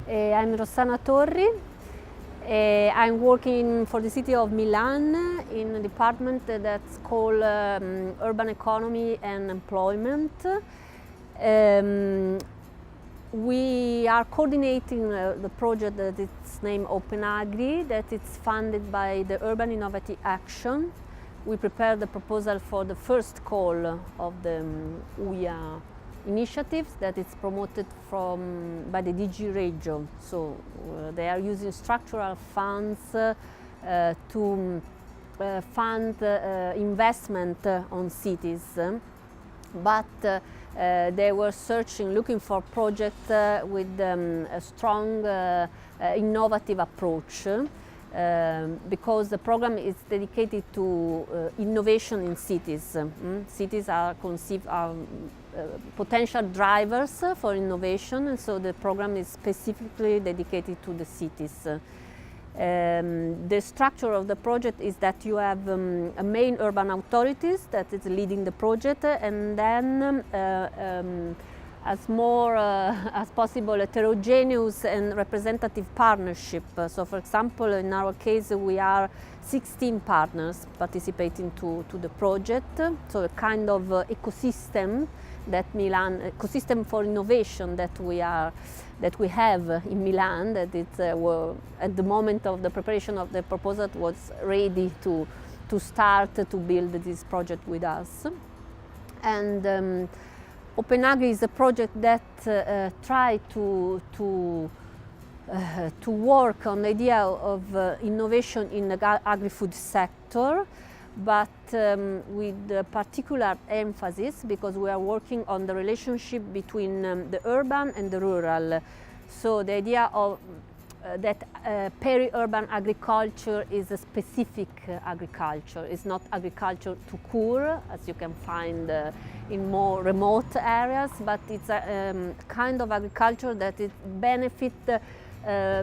I'm Rossana Torri. I'm working for the city of Milan in a department that's called Urban Economy and Employment. We are coordinating the project that it's named Open Agri, that it's funded by the Urban Innovative Action. We prepared the proposal for the first call of the UIA initiatives that it's promoted by the DG Regio. So they are using structural funds to fund investment on cities. But they were looking for projects with a strong innovative approach because the program is dedicated to innovation in cities. Cities are conceived as potential drivers for innovation, and so the program is specifically dedicated to the cities. The structure of the project is that you have a main urban authorities that is leading the project, and then as more as possible heterogeneous and representative partnership. So for example, in our case we are 16 partners participating to the project, so a kind of ecosystem ecosystem for innovation that we have in Milan, that at the moment of the preparation of the proposal was ready to start to build this project with us. And Open Agri is a project that tries to work on the idea of innovation in the agri-food sector, but with a particular emphasis because we are working on the relationship between the urban and the rural. So the idea of that peri-urban agriculture is a specific agriculture. It's not agriculture to cure, as you can find in more remote areas, but it's a kind of agriculture that it benefits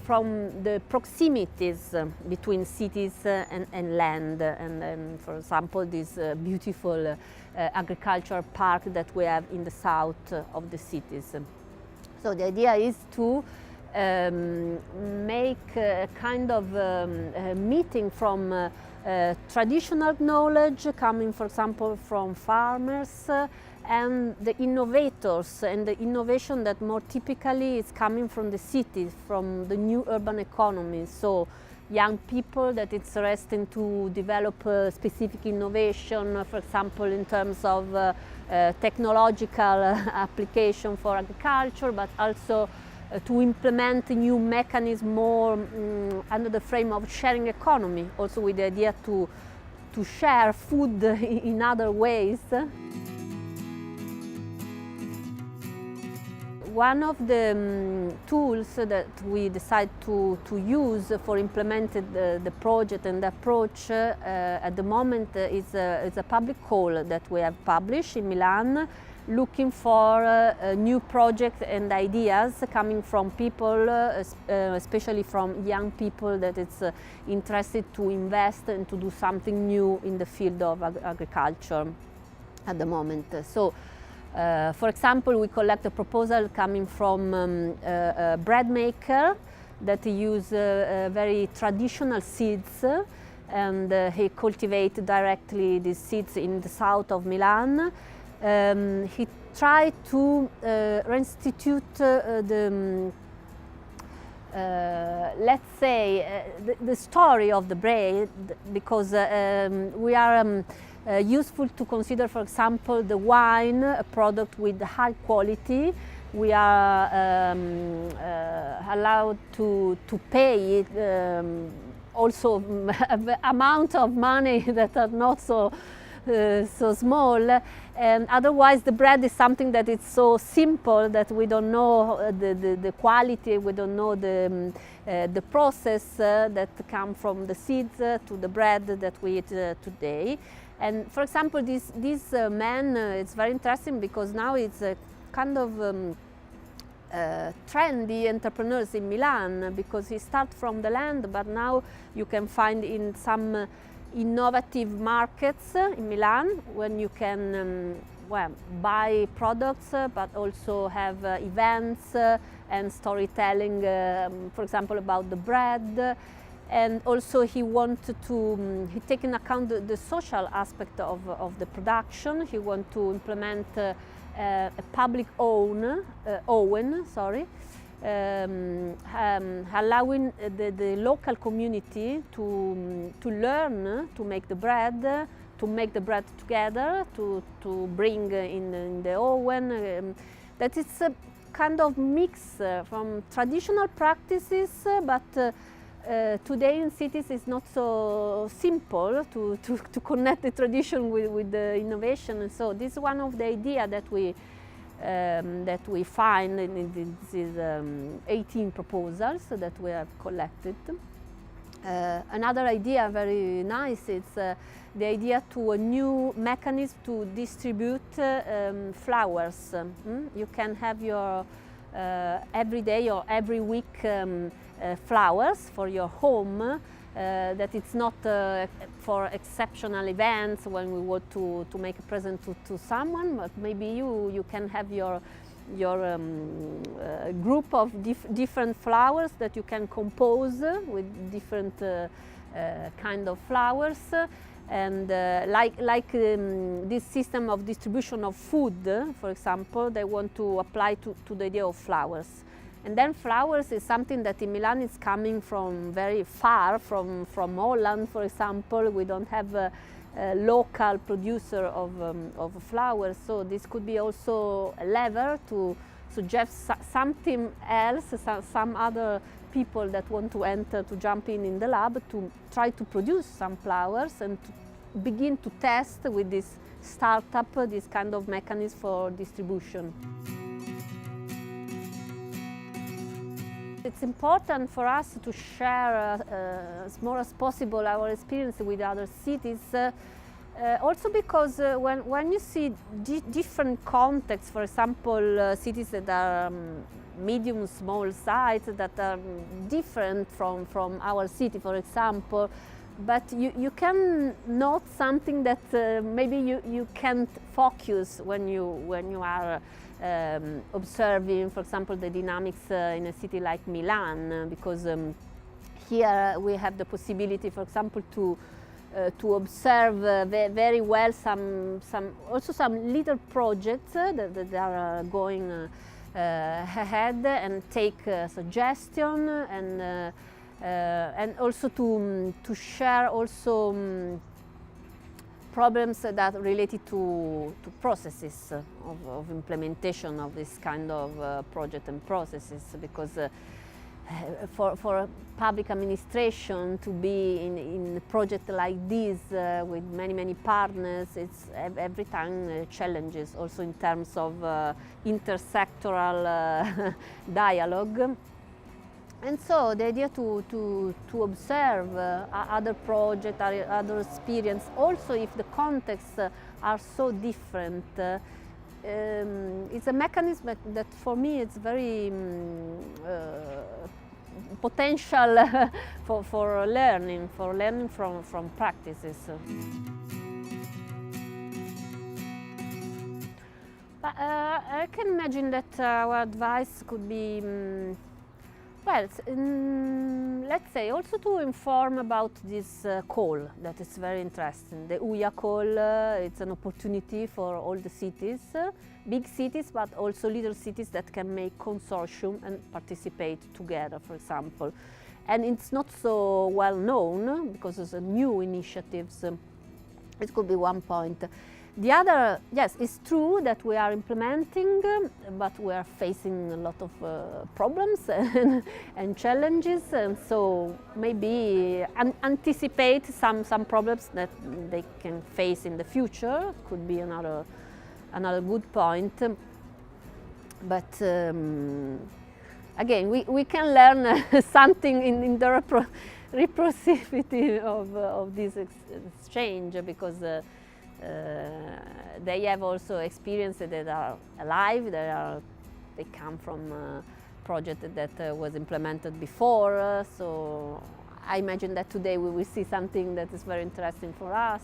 from the proximities between cities and land, and for example this beautiful agricultural park that we have in the south of the cities. So the idea is to make a kind of meeting from traditional knowledge coming, for example, from farmers and the innovators and the innovation that more typically is coming from the cities, from the new urban economy. So young people that it's interesting to develop specific innovation, for example, in terms of technological application for agriculture, but also to implement a new mechanism more under the frame of sharing economy, also with the idea to share food in other ways. One of the tools that we decided to use for implementing the project and the approach at the moment is a public call that we have published in Milan, looking for new projects and ideas coming from people, especially from young people that is interested to invest and to do something new in the field of agriculture at the moment. So, for example, we collect a proposal coming from a bread maker that use very traditional seeds, and he cultivates directly these seeds in the south of Milan. He tried to reinstitute let's say, the story of the bread, because we are useful to consider, for example, the wine, a product with high quality. We are allowed to pay also amount of money that are not so small, and otherwise the bread is something that is so simple that we don't know the quality, we don't know the process that come from the seeds to the bread that we eat today. And for example, this man, it's very interesting because now it's a kind of trendy entrepreneurs in Milan, because he starts from the land, but now you can find in some innovative markets in Milan when you can well, buy products, but also have events and storytelling, for example, about the bread. And also he wanted to, he take in account the social aspect of the production. He want to implement a public oven, allowing the local community to learn to make the bread, together, to bring in the oven. That is a kind of mix from traditional practices, but today in cities it's not so simple to connect the tradition with the innovation. And so this is one of the ideas that we find in these 18 proposals that we have collected. Another idea, very nice, it's the idea to a new mechanism to distribute flowers. You can have your every day or every week flowers for your home, that it's not for exceptional events when we want to make a present to someone, but maybe you can have your group of different flowers that you can compose with different kind of flowers. And like this system of distribution of food, for example, they want to apply to the idea of flowers. And then flowers is something that in Milan is coming from very far, from Holland, for example. We don't have a local producer of flowers, so this could be also a lever to suggest something else, some other people that want to enter, to jump in the lab, to try to produce some flowers and to begin to test with this startup, this kind of mechanism for distribution. It's important for us to share as more as possible our experience with other cities, also because when you see different contexts, for example, cities that are medium, small size, that are different from our city, for example, but you can note something that maybe you can't focus when you are observing, for example, the dynamics in a city like Milan, because here we have the possibility, for example, to observe very well some little projects that are going ahead and take suggestion, and also to share also problems that are related to processes of implementation of this kind of project and processes, because for a public administration to be in a project like this with many partners, it's every time challenges, also in terms of intersectoral dialogue. And so the idea to observe other projects, other experience, also if the contexts are so different, it's a mechanism that for me it's very potential for learning from practices. But I can imagine that our advice could be well, let's say also to inform about this call that is very interesting. The UIA call, it's an opportunity for all the cities, big cities, but also little cities that can make consortium and participate together, for example. And it's not so well known because it's a new initiatives. It could be one point. The other, yes, it's true that we are implementing, but we are facing a lot of problems and challenges, and so maybe anticipate some problems that they can face in the future could be another good point. But again, we can learn something in the reciprocity of this exchange, because they have also experiences that are alive, they come from a project that was implemented before, so I imagine that today we will see something that is very interesting for us.